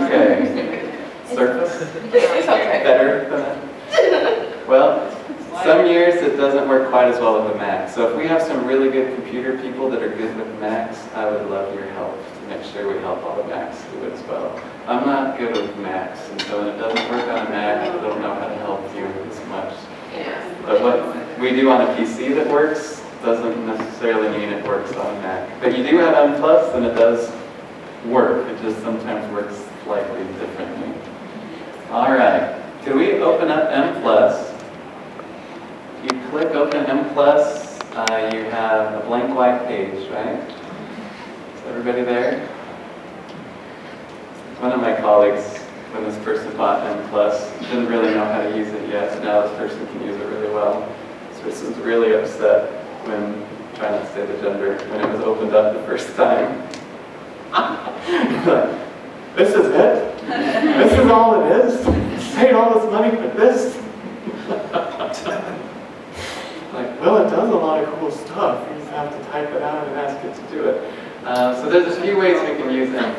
Okay. Surface? It's okay. Better than that? Well, some years it doesn't work quite as well with a Mac. So if we have some really good computer people that are good with Macs, I would love your help to make sure we help all the Macs do it as well. I'm not good with Macs, and so when it doesn't work on a Mac, I don't know how to help you as much. Yeah. But what we do on a PC that works doesn't necessarily mean it works on a Mac. But you do have M+, and it does work. It just sometimes works slightly differently. All right. Can we open up M+? You click open M+, you have a blank white page, right? Is everybody there? One of my colleagues, when this person bought M+, didn't really know how to use it yet, but now this person can use it really well. This person's really upset when, trying not to say the gender, when it was opened up the first time. This is it? This is all it is? Paid all this money for this? Like, well, it does a lot of cool stuff. You just have to type it out and ask it to do it. So there's a few ways we can use M+.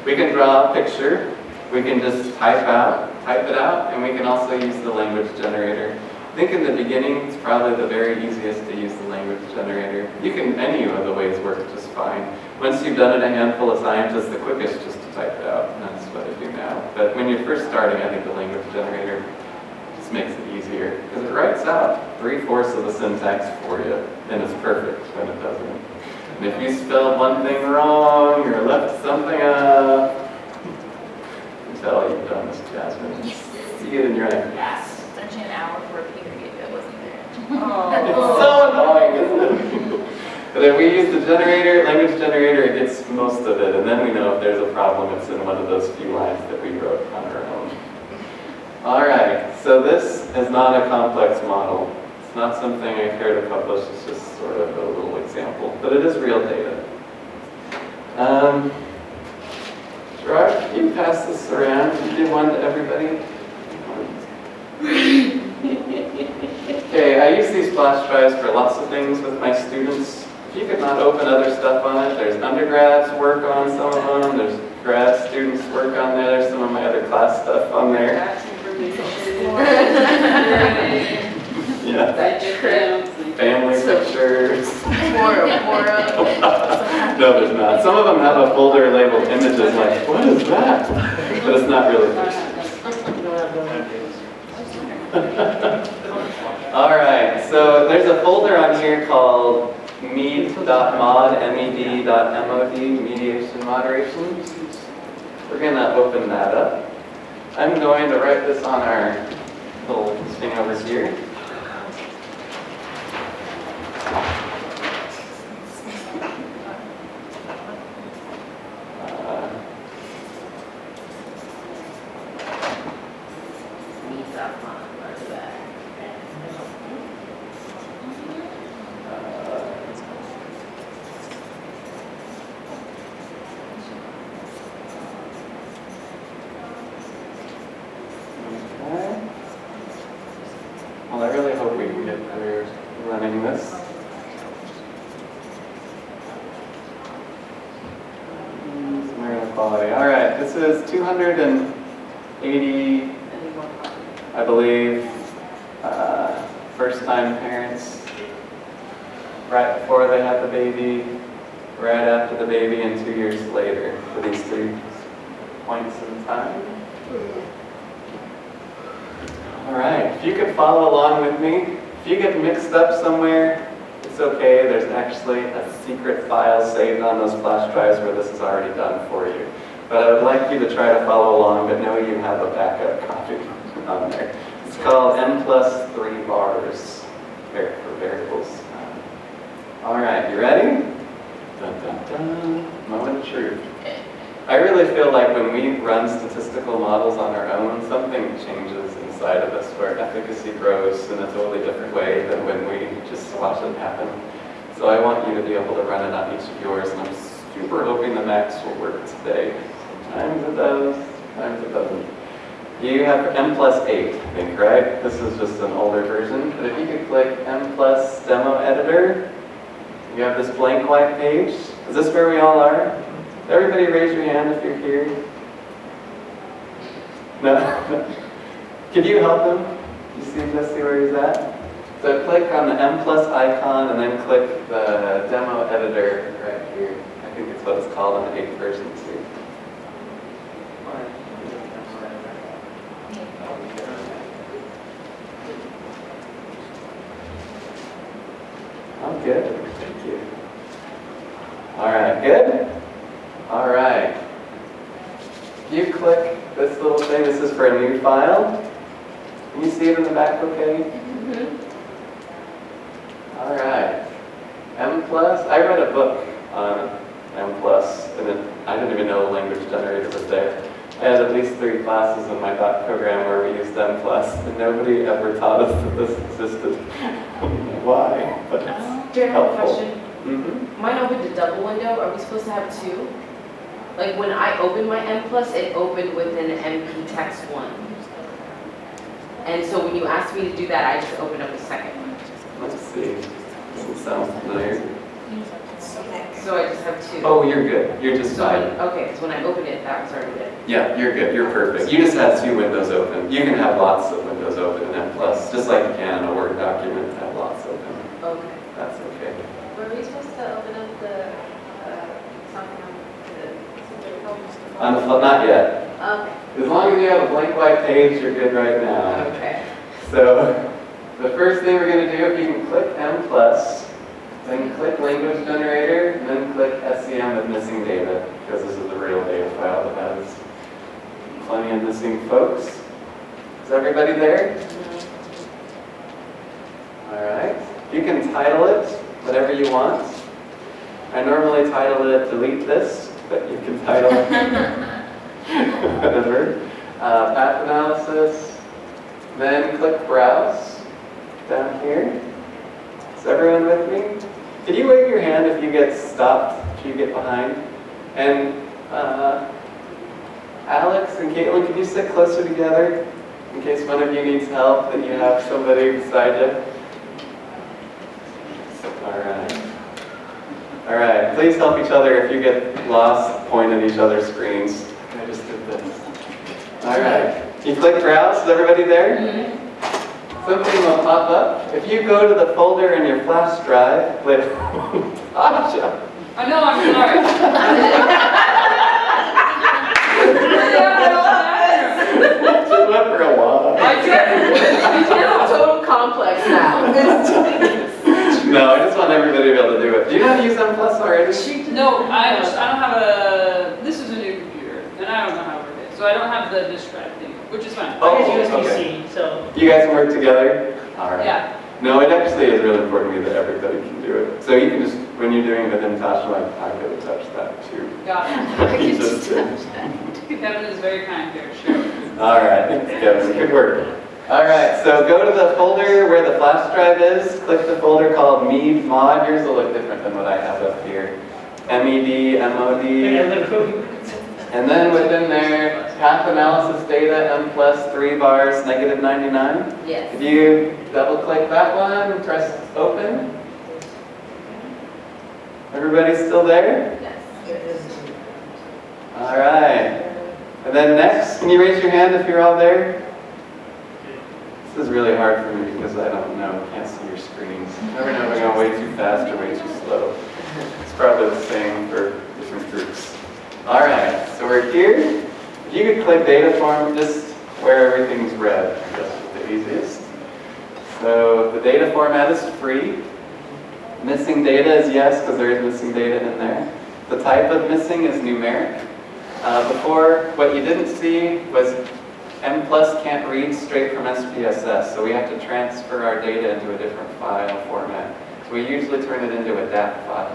We can draw a picture. We can just type it out, and we can also use the language generator. I think in the beginning, it's probably the very easiest to use the language generator. Any of the ways work just fine. Once you've done it a handful of times, it's the quickest just to type it out, and that's what I do now. But when you're first starting, I think the language generator just makes it easier, because it writes out 3/4 of the syntax for you, and it's perfect when it doesn't. And if you spelled one thing wrong, or left something up, you can tell you've done this, Jasmine. See it in your eye. Yes! It's actually an hour for a period that wasn't there. It's so annoying, isn't it? But if we use the generator, language generator, it gets most of it, and then we know if there's a problem, it's in one of those few lines that we wrote on our own. All right, so this is not a complex model. It's not something I care to publish, it's just sort of a little example, but it is real data. Gerard, can you pass this around? Can you give one to everybody? Okay, I use these flash drives for lots of things with my students. If you could not open other stuff on it, there's undergrads work on some of them, there's grad students work on there, there's some of my other class stuff on there. Yeah. Family pictures. No, there's not. Some of them have a folder labeled images, like, what is that? But it's not really pictures. All right, so there's a folder on here called med.mod, med.mod, mediation moderation. We're going to open that up. I'm going to write this on our little thing over here. Well, I really hope we can get through running this. Some quality. All right, this is 280, I believe, first-time parents, right before they had the baby, right after the baby, and 2 years later for these 3 points in time. All right, if you could follow along with me. If you get mixed up somewhere, it's okay. There's actually a secret file saved on those flash drives where this is already done for you. But I would like you to try to follow along, but know you have a backup copy on there. It's called N+3 bars for variables. All right, you ready? Dun, dun, dun. Moment of truth. I really feel like when we run statistical models on our own, something changes inside of us where efficacy grows in a totally different way than when we just watch it happen. So I want you to be able to run it on each of yours, and I'm super hoping the Macs will work today. Sometimes it does, sometimes it doesn't. You have M+8, I think, right? This is just an older version, but if you could click M+ Demo Editor, you have this blank white page. Is this where we all are? Everybody raise your hand if you're here. No? Could you help him? You see where he's at? So click on the M+ icon and then click the demo editor right here. I think it's what it's called on the 8th version too. Oh, good. Thank you. All right, good? All right. You click this little thing. This is for a new file. Can you see it in the back okay? All right. M+. I read a book on M+, and I didn't even know the language generator was there. I had at least 3 classes in my dot program where we used M+, and nobody ever taught us that this existed. I don't know why, but it's Do you have a helpful. question? Mine opened a double window. Are we supposed to have 2? Like when I opened my M+, it opened with an MP text 1. And so when you asked me to do that, I just opened up a second one. Let's see. Doesn't sound familiar. So I just have 2. Oh, you're good. You're just So fine. okay, because when I opened it, that was already good. Yeah, you're good. You're perfect. You just had 2 windows open. You can have lots of windows open in M+, just like you can in a Word document have lots open. Okay. That's okay. Were we supposed to open up the something On the flip, not yet. Okay. As long as you have a blank white page, you're good right now. Okay. So, the first thing we're going to do, if you can click M+, then click Language Generator, and then click SEM with missing data, because this is the real data file that has plenty of missing folks. Is everybody there? All right. You can title it whatever you want. I normally title it Delete This, but you can title it whatever. Path Analysis. Then click Browse down here. Is everyone with me? Could you wave your hand if you get stopped, if you get behind? And Alex and Caitlin, could you sit closer together in case one of you needs help, that you have somebody beside you? All right. All right, please help each other if you get lost, point at each other's screens. I just did this. All right. You click Browse, is everybody there? Something will pop up. If you go to the folder in your flash drive with Tasha. I know, I'm sorry. She went for a walk. I did. It's a total complex now. No, I just want everybody to be able to do it. Do you know how to use M+ already? No, I don't have a, this is a new computer, and I don't know how to work it. So I don't have the disk drive thing, which is fine. Oh, I use okay. USB-C, so. You guys can work together? All right. Yeah. No, it actually is really important to me that everybody can do it. So you can just, when you're doing it with him, Tasha, I could touch that too. Got it. You just did. Kevin is very kind here, sure. All right, thanks, Kevin. Good work. All right, so go to the folder where the flash drive is. Click the folder called MED mod. Yours will look different than what I have up here. MED, MOD. And then within there, path analysis data, M+ 3 bars, -99. Yes. If you double click that one, press open. Everybody still there? Yes. All right. And then next, can you raise your hand if you're all there? This is really hard for me because I don't know, can't see your screens. I never know if I'm going way too fast or way too slow. It's probably the same for different groups. All right, so we're here. If you could click data form just where everything's red, I guess is the easiest. So the data format is free. Missing data is yes, because there is missing data in there. The type of missing is numeric. Before, what you didn't see was M+ can't read straight from SPSS, so we have to transfer our data into a different file format. So we usually turn it into a DAT file.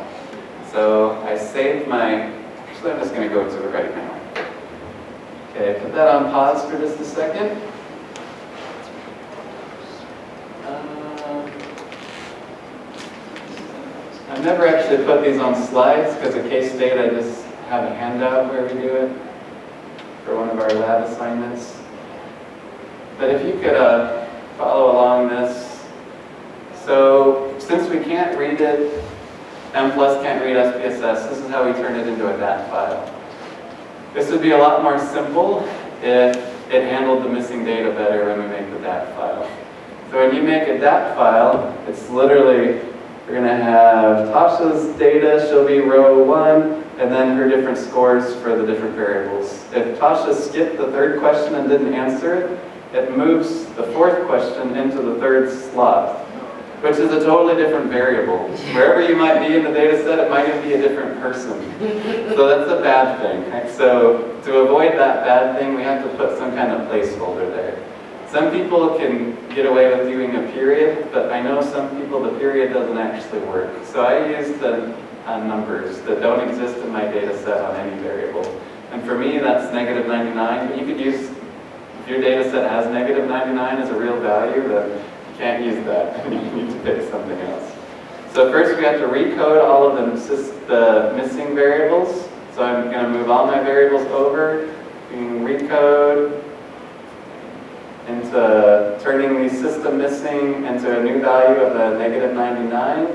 So I saved my, actually I'm just going to go to it right now. Okay, put that on pause for just a second. I've never actually put these on slides because in case state I just have a handout where we do it for one of our lab assignments. But if you could follow along this. So since we can't read it, M+ can't read SPSS, this is how we turn it into a DAT file. This would be a lot more simple if it handled the missing data better when we make the DAT file. So when you make a DAT file, it's literally, we're going to have Tasha's data, she'll be row 1, and then her different scores for the different variables. If Tasha skipped the third question and didn't answer it, it moves the fourth question into the third slot, which is a totally different variable. Wherever you might be in the data set, it might even be a different person. So that's a bad thing. Right? So to avoid that bad thing, we have to put some kind of placeholder there. Some people can get away with doing a period, but I know some people the period doesn't actually work. So I use the numbers that don't exist in my data set on any variable. And for me, that's -99, but you could use, if your data set has -99 as a real value, then you can't use that. You need to pick something else. So first we have to recode all of the missing variables. So I'm going to move all my variables over, recode into turning the system missing into a new value of a -99.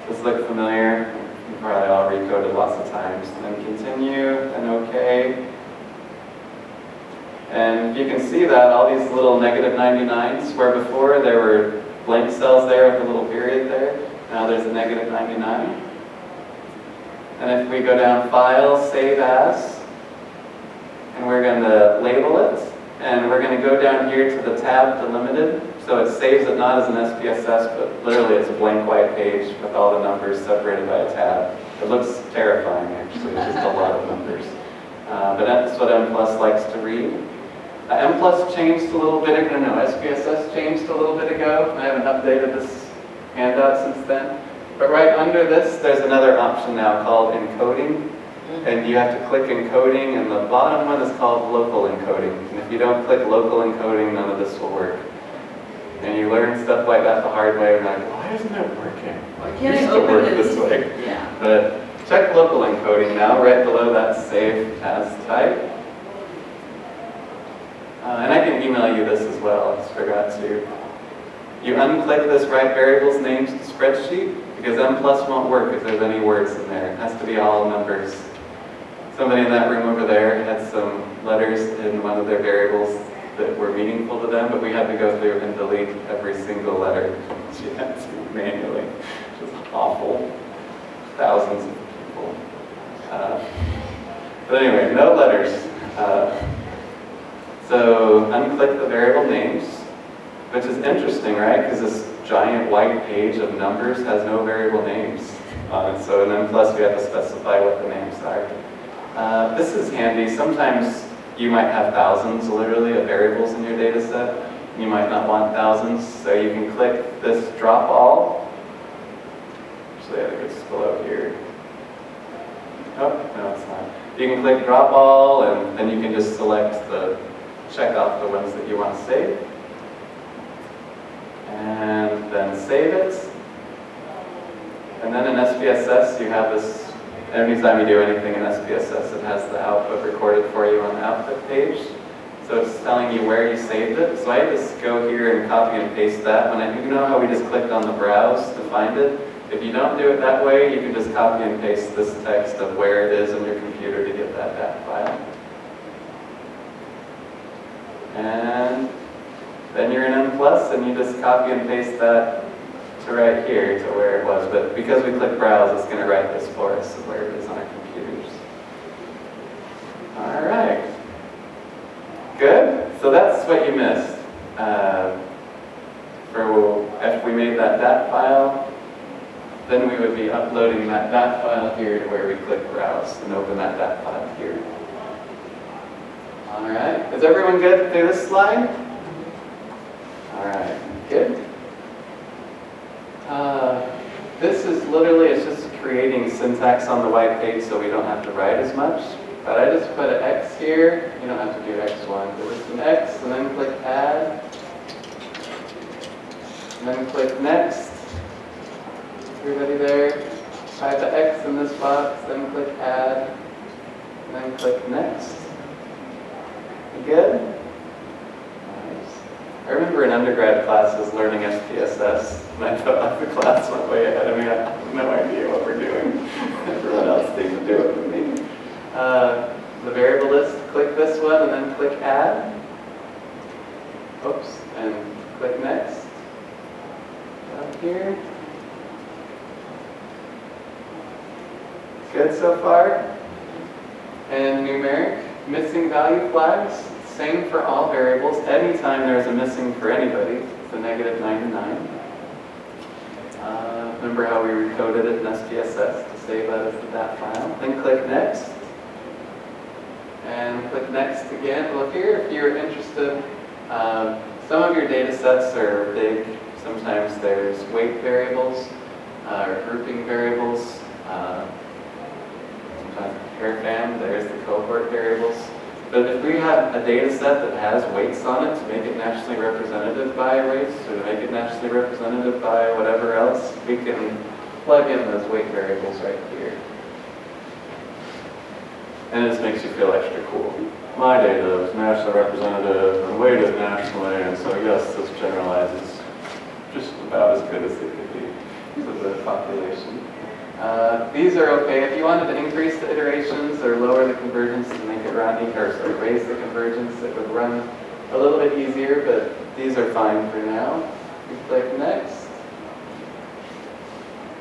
Does this look familiar? You probably all recoded lots of times. And then continue, and OK. And you can see that all these little -99s, where before there were blank cells there with a little period there, now there's a -99. And if we go down File, Save As, and we're going to label it, and we're going to go down here to the tab delimited, so it saves it not as an SPSS, but literally it's a blank white page with all the numbers separated by a tab. It looks terrifying, actually, it's just a lot of numbers. But that's what M+ likes to read. M+ changed a little bit ago, no, SPSS changed a little bit ago. I haven't updated this handout since then. But right under this, there's another option now called encoding. And you have to click encoding, and the bottom one is called local encoding. And if you don't click local encoding, none of this will work. And you learn stuff like that the hard way, and you're like, why isn't it working? Why can't It I used to open work this? this way. Yeah. But check local encoding now, right below that Save As type. And I can email you this as well, I just forgot to. You unclick this Write Variables Names to Spreadsheet, because M+ won't work if there's any words in there. It has to be all numbers. Somebody in that room over there had some letters in one of their variables that were meaningful to them, but we had to go through and delete every single letter. She had to manually. It was awful. Thousands of people. But anyway, no letters. So unclick the variable names, which is interesting, right? Because this giant white page of numbers has no variable names on it. So in M+ we have to specify what the names are. This is handy. Sometimes you might have thousands, literally, of variables in your data set. You might not want thousands, so you can click this Drop All. Actually, I think it's below here. Oh, no, it's not. You can click Drop All, and then you can just check off the ones that you want to save. And then save it. And then in SPSS, you have this. Anytime you do anything in SPSS, it has the output recorded for you on the output page. So it's telling you where you saved it. So I just go here and copy and paste that. You know how we just clicked on the browse to find it? If you don't do it that way, you can just copy and paste this text of where it is on your computer to get that DAT file. And then you're in M+, and you just copy and paste that to right here to where it was. But because we click browse, it's going to write this for us of where it is on our computers. All right. Good. So that's what you missed. If we made that DAT file, then we would be uploading that DAT file here to where we click browse and open that DAT file here. All right. Is everyone good through this slide? All right. Good. This is literally, it's just creating syntax on the white page so we don't have to write as much. But I just put an X here. You don't have to do X1, but just an X, and then click Add. And then click Next. Everybody there? Type the X in this box, then click Add, and then click Next. You good? Nice. I remember in undergrad classes learning SPSS, and I felt like the class went way ahead of me. I have no idea what we're doing. Everyone else seemed to do it with me. the variable list, click this one and then click add. Oops, and click next. Up here. Good so far? And numeric, missing value flags, same for all variables. Anytime there's a missing for anybody, it's a -99. Remember how we recoded it in SPSS to save that as that file? Then click next. And click next again. Well, here, if you're interested, some of your data sets are big. Sometimes there's weight variables or grouping variables. Sometimes pair fam, there's the cohort variables. But if we have a data set that has weights on it to make it nationally representative by race or to make it nationally representative by whatever else, we can plug in those weight variables right here. And it just makes you feel extra cool. My data is nationally representative and weighted nationally, and so yes, this generalizes just about as good as it could be to the population. These are okay. If you wanted to increase the iterations or lower the convergence to make it run, or sorry, raise the convergence, it would run a little bit easier, but these are fine for now. We click next.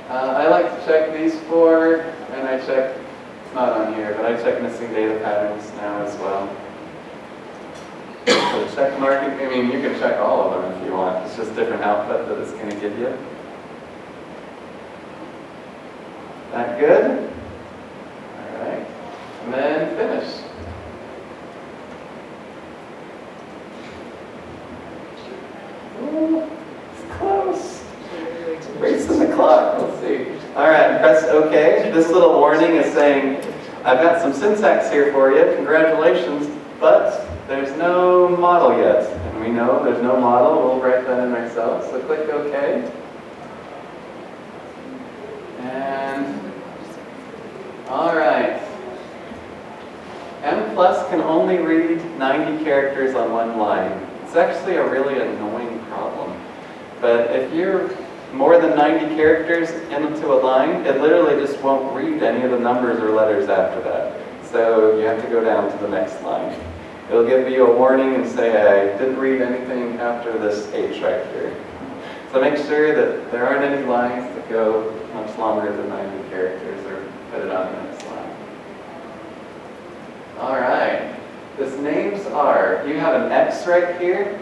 I like to check these four, and I check, it's not on here, but I check missing data patterns now as well. So check marking, I mean, you can check all of them if you want. It's just different output that it's going to give you. That good? All right. And then finish. Ooh, it's close. Racing the clock. Let's see. All right, press OK. This little warning is saying, I've got some syntax here for you. Congratulations, but there's no model yet. And we know there's no model. We'll write that in ourselves. So click OK. And all right. M+ can only read 90 characters on one line. It's actually a really annoying problem. But if you're more than 90 characters into a line, it literally just won't read any of the numbers or letters after that. So you have to go down to the next line. It'll give you a warning and say, I didn't read anything after this H right here. So make sure that there aren't any lines that go much longer than 90 characters, or put it on the next line. All right. This names are, you have an X right here.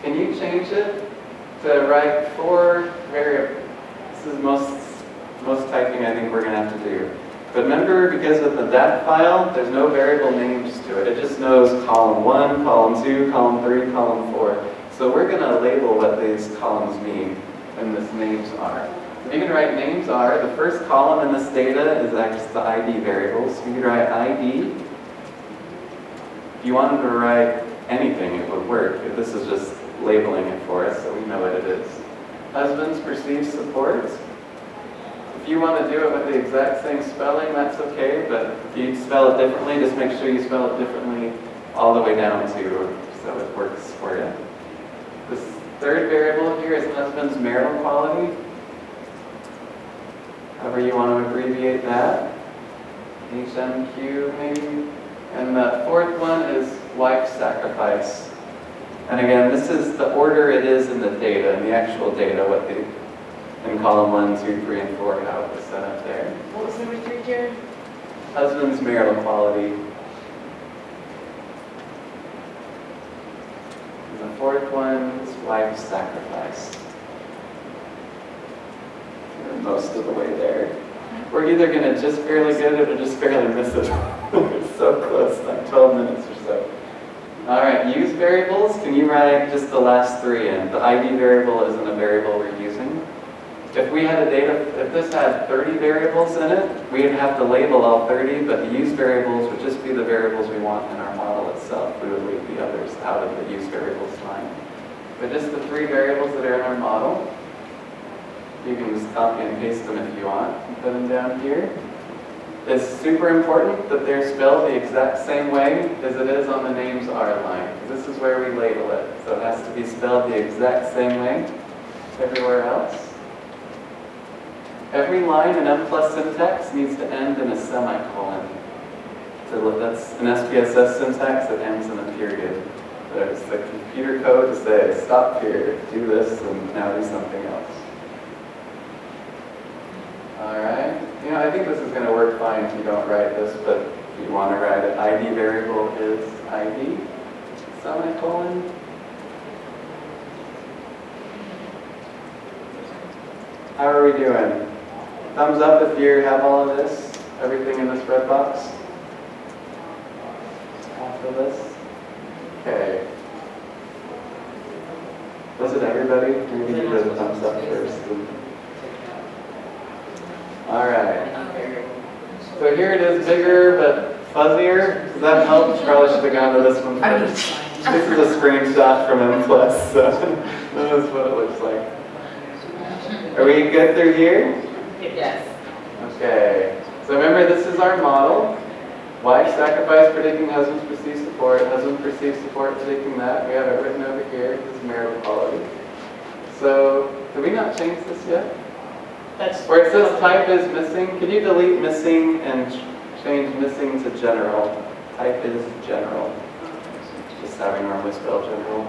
Can you change it to write 4 variables? This is most typing I think we're going to have to do. But remember, because of the dat file, there's no variable names to it. It just knows column 1, column 2, column 3, column 4. So we're going to label what these columns mean and this names are. You can write names are. The first column in this data is actually the ID variables. You can write ID. If you wanted to write anything, it would work. This is just labeling it for us, so we know what it is. Husbands perceived support. If you want to do it with the exact same spelling, that's okay, but if you spell it differently, just make sure you spell it differently all the way down to so it works for you. This third variable here is husband's marital quality. However you want to abbreviate that. HMQ maybe. And the fourth one is wife sacrifice. And again, this is the order it is in the data, in the actual data, what the in column 1, 2, 3, and 4, how it was set up there. What was number 3, Jared? Husband's marital quality. And the fourth one is wife sacrifice. We're most of the way there. We're either going to just barely get it or just barely miss it. It's so close, like 12 minutes or so. All right, use variables. Can you write just the last 3 in? The ID variable isn't a variable we're using. If we had if this had 30 variables in it, we'd have to label all 30, but the use variables would just be the variables we want in our model itself. We would leave the others out of the use variables line. But just the 3 variables that are in our model, you can just copy and paste them if you want and put them down here. It's super important that they're spelled the exact same way as it is on the names are line. This is where we label it. So it has to be spelled the exact same way everywhere else. Every line in M+ syntax needs to end in a semicolon. It's That's an SPSS syntax that ends in a period. There's the computer code to say, stop here, do this, and now do something else. All right. You know, I think this is going to work fine if you don't write this, but if you want to write it, ID variable is ID, semicolon. How are we doing? Thumbs up if you have all of this, everything in this red box. Half of this. Okay. Was it everybody? Maybe you did thumbs up first. All right. So here it is, bigger but fuzzier. Does that help? Probably should have gone to this one first. This is a screenshot from M+, so this is what it looks like. Are we good through here? Yes. Okay. So remember, this is our model. Wife sacrifice predicting husband's perceived support. Husband perceived support predicting that. We have it written over here. This is marital quality. So, did we not change this yet? Where it says type is missing, could you delete missing and change missing to general? Type is general. Just how we normally spell general.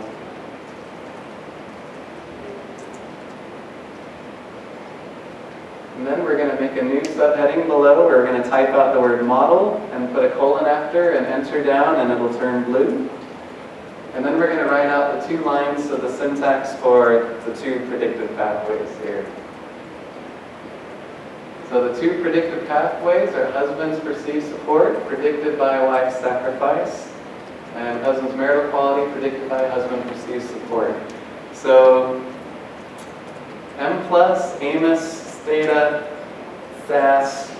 And then we're going to make a new subheading below where we're going to type out the word model and put a colon after and enter down, and it'll turn blue. And then we're going to write out the 2 lines of the syntax for the 2 predictive pathways here. So the 2 predictive pathways are husband's perceived support, predicted by wife's sacrifice, and husband's marital quality, predicted by husband perceived support. So M+, Amos, Stata, SAS,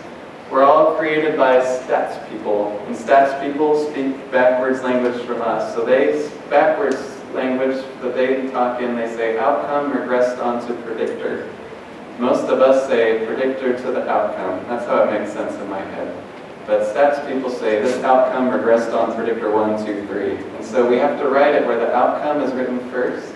were all created by stats people. And stats people speak backwards language from us. So they, backwards language that they talk in, they say outcome regressed onto predictor. Most of us say predictor to the outcome. That's how it makes sense in my head. But stats people say this outcome regressed on predictor 1, 2, 3. And so we have to write it where the outcome is written first.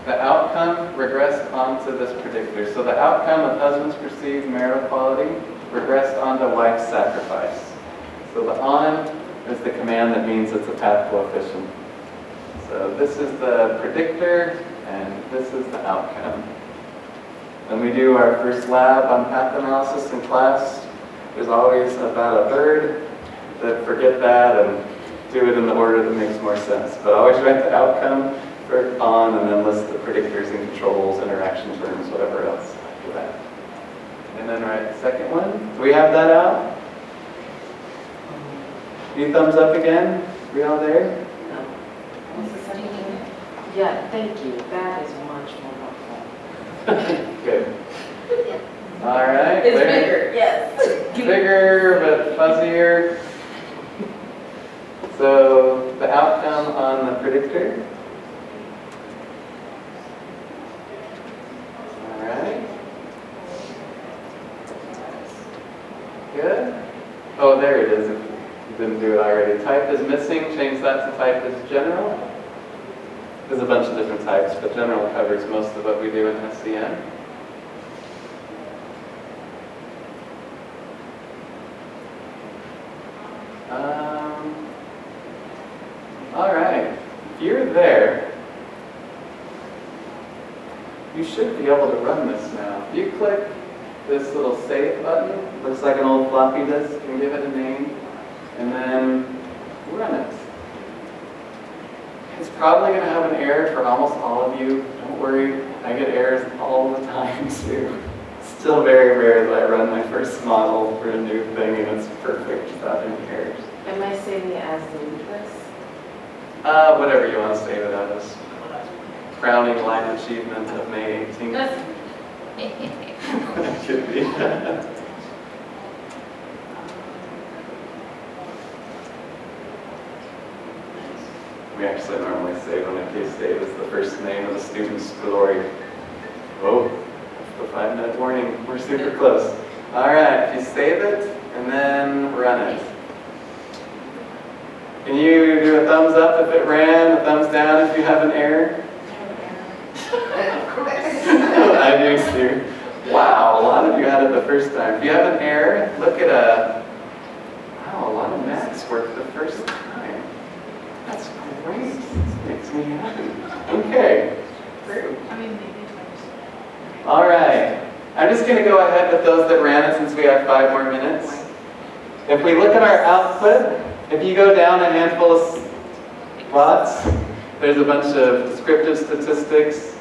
The outcome regressed onto this predictor. So the outcome of husband's perceived marital quality regressed onto wife's sacrifice. So the on is the command that means it's a path coefficient. So this is the predictor, and this is the outcome. When we do our first lab on path analysis in class, there's always about a third that forget that and do it in the order that makes more sense. But always write the outcome for on and then list the predictors and controls, interaction terms, whatever else after that. And then write the second one. Do we have that out? Any thumbs up again? We all there? No. What's the second one? Yeah, thank you. That is much more helpful. Good. All right. It's bigger, yes. Bigger but fuzzier. So the outcome on the predictor. All right. Good. Oh, there it is. If you didn't do it already. Type is missing. Change that to type is general. There's a bunch of different types, but general covers most of what we do in SCM. All right, if you're there, you should be able to run this now. If you click this little save button, looks like an old floppy disk, and give it a name, and then run it. It's probably going to have an error for almost all of you. Don't worry, I get errors all the time too. It's still very rare that I run my first model for a new thing and it's perfect without any errors. Am I saving it as delete this? Whatever you want to save it as. Crowning life achievement of May 18th. It should be. We actually normally say when a case save is the first name of the student's glory. Whoa, the 5-minute warning. We're super close. All right, if you save it and then run it. Can you do a thumbs up if it ran, a thumbs down if you have an error? I do too. Wow, a lot of you had it the first time. If you have an error, look at a lot of math squares. Okay. I mean, maybe twice. All right. I'm just going to go ahead with those that ran it since we have 5 more minutes. If we look at our output, if you go down a handful of plots, there's a bunch of descriptive statistics.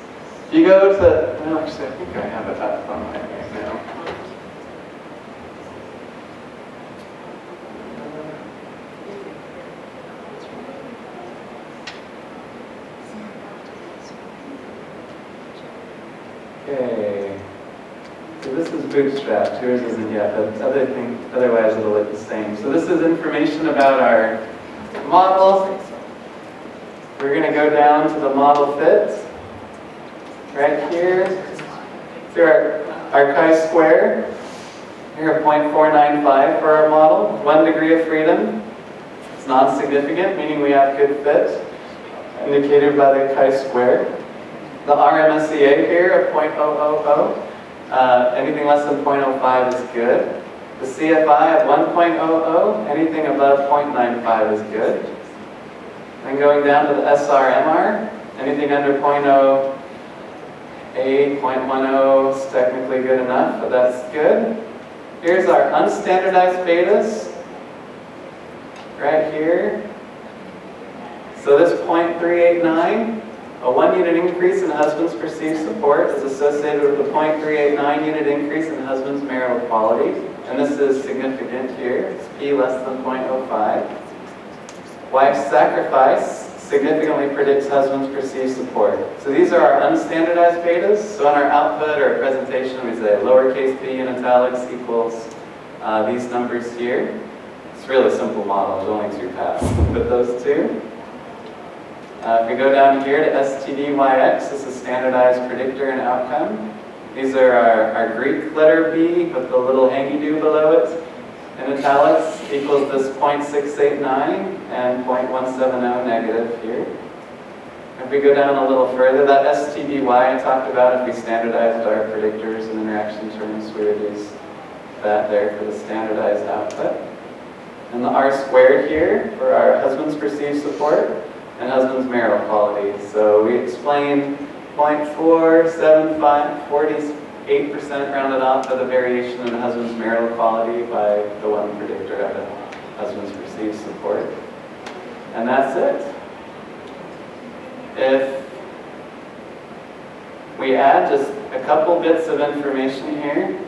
If you go to, no, actually, I think I have it up on my right now. Okay. So this is bootstrapped. Yours isn't yet, but otherwise it'll look the same. So this is information about our model. We're going to go down to the model fit. Right here. So our chi-square. Here, 0.495 for our model. 1 degree of freedom. It's non-significant, meaning we have good fit, indicated by the chi-square. The RMSEA here of 0.000. Anything less than 0.05 is good. The CFI of 1.00, anything above 0.95 is good. Then going down to the SRMR, anything under 0.08, 0.10 is technically good enough, but that's good. Here's our unstandardized betas, right here. So this 0.389, a 1 unit increase in husband's perceived support is associated with a 0.389 unit increase in husband's marital quality. And this is significant here. It's P less than 0.05. Wife's sacrifice significantly predicts husband's perceived support. So these are our unstandardized betas. So on our output or presentation, we say lowercase p in italics equals these numbers here. It's a really simple model. There's only 2 paths. Put those 2. If we go down here to STDYX, this is standardized predictor and outcome. These are our Greek letter B with the little hangy-do below it. In italics equals this 0.689 and 0.170 negative here. If we go down a little further, that STDY I talked about, if we standardized our predictors and interaction terms, we would use that there for the standardized output. And the R squared here for our husband's perceived support and husband's marital quality. So we explain 0.475, 48% rounded off of the variation in husband's marital quality by the one predictor of a husband's perceived support. And that's it. If we add just a couple bits of information here,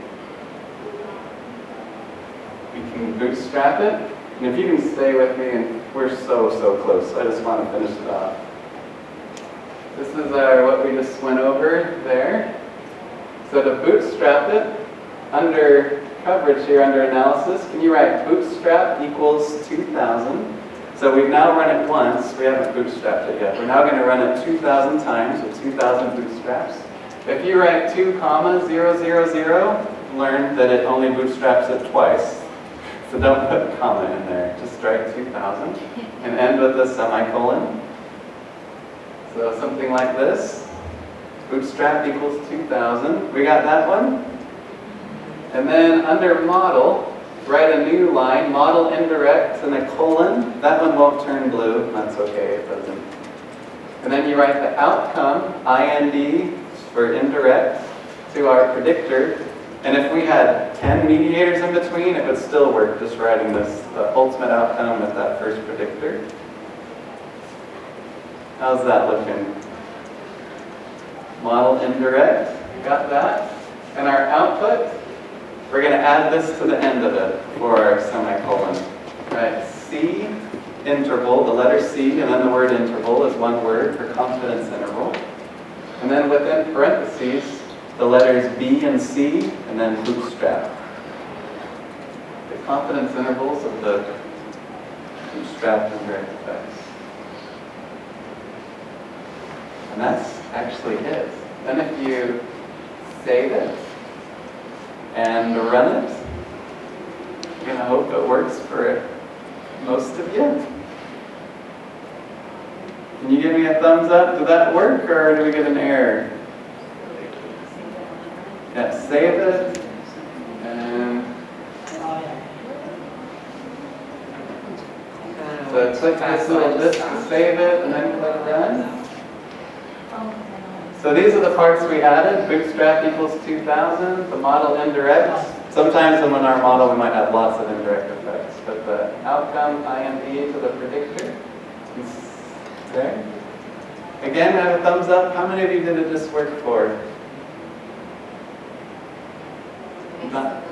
we can bootstrap it. And if you can stay with me, and we're so close, so I just want to finish it off. This is what we just went over there. So to bootstrap it, under coverage here, under analysis, can you write bootstrap equals 2,000? So we've now run it once. We haven't bootstrapped it yet. We're now going to run it 2,000 times with 2,000 bootstraps. If you write 2, 000, learn that it only bootstraps it twice. So don't put a comma in there. Just write 2,000 and end with a semicolon. So something like this. Bootstrap equals 2,000. We got that one. And then under model, write a new line, model indirect and a colon. That one won't turn blue. That's okay, it doesn't. And then you write the outcome, IND for indirect, to our predictor. And if we had 10 mediators in between, it would still work, just writing this, the ultimate outcome with that first predictor. How's that looking? Model indirect, got that. And our output, we're going to add this to the end of it for our semicolon. Right, C interval, the letter C, and then the word interval is one word for confidence interval. And then within parentheses, the letters B and C, and then bootstrap. The confidence intervals of the bootstrap indirect effects. And that's actually it. Then if you save it and run it, I'm going to hope it works for most of you. Can you give me a thumbs up? Did that work, or do we get an error? Yeah, save it. And the click this little disc to save it, and then click Run. So these are the parts we added. Bootstrap equals 2000, the model indirect. Sometimes in our model we might have lots of indirect effects, but the outcome IND to the predictor is there. Again, I have a thumbs up. How many of you did this work for? Not-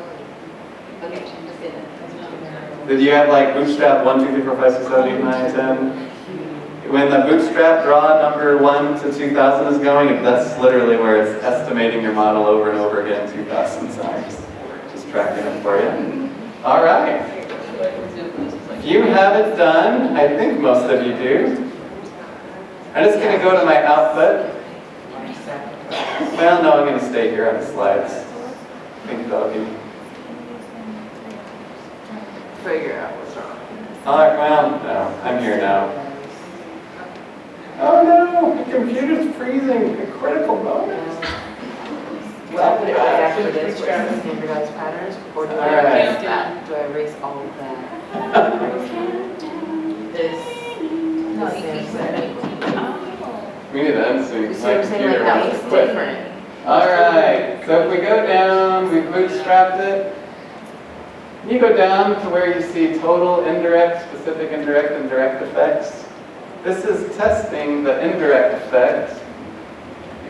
Okay, I'm just gonna. Did you have like bootstrap 1, 2, 3, 4, 5, 6, 7, 8, 9, 10? When the bootstrap draw number 1 to 2000 is going, that's literally where it's estimating your model over and over again 2000 times. Just tracking it for you. All right. If you have it done, I think most of you do. I'm just going to go to my output. Well, no, I'm going to stay here on the slides. I think that'll be. Figure out what's wrong. All right, well, no, I'm here now. Oh no, the computer's freezing. A critical moment. Do I put it right after this, where it says standardized patterns, or do I All right. erase that? Do I erase all of that? This. No, this you keep Samsung. We need to unsync. You see My what I'm saying? computer Like that wants was to quit. different. All right, so if we go down, we've bootstrapped it. You go down to where you see total indirect, specific indirect, and direct effects. This is testing the indirect effect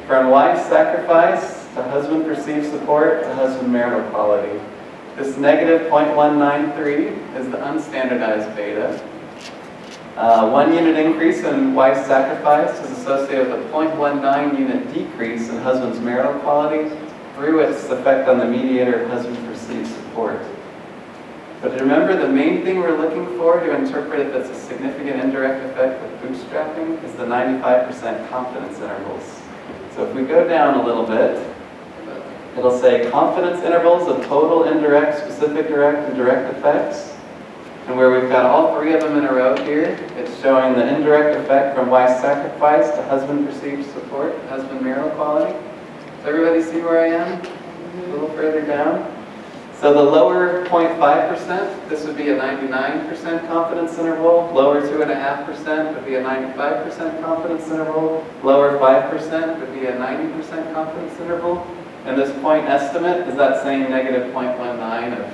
from wife sacrifice to husband perceived support to husband marital quality. This negative 0.193 is the unstandardized beta. 1 unit increase in wife sacrifice is associated with a 0.19 unit decrease in husband's marital quality through its effect on the mediator of husband perceived support. But remember, the main thing we're looking for to interpret if it's a significant indirect effect with bootstrapping is the 95% confidence intervals. So if we go down a little bit, it'll say confidence intervals of total indirect, specific direct, and direct effects. And where we've got all 3 of them in a row here, it's showing the indirect effect from wife sacrifice to husband perceived support, husband marital quality. Does everybody see where I am? A little further down. So the lower 0.5%, this would be a 99% confidence interval. Lower 2.5% would be a 95% confidence interval. Lower 5% would be a 90% confidence interval. And this point estimate is that same negative 0.19 of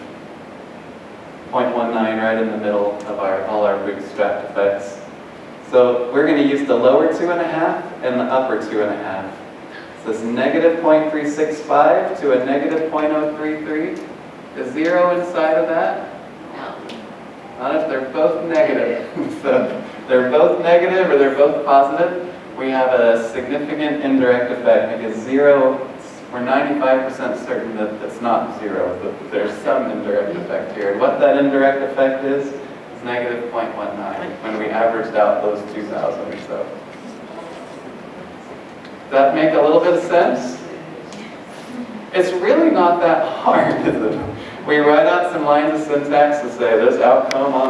0.19 right in the middle of all our bootstrapped effects. So we're going to use the lower 2.5 and the upper 2.5. So it's negative 0.365 to a negative 0.033. The 0 inside of that? Not if they're both negative. So they're both negative or they're both positive, we have a significant indirect effect because 0, we're 95% certain that it's not 0, but there's some indirect effect here. And what that indirect effect is negative 0.19 when we averaged out those 2,000 or so. Does that make a little bit of sense? It's really not that hard, is it? We write out some lines of syntax to say this outcome on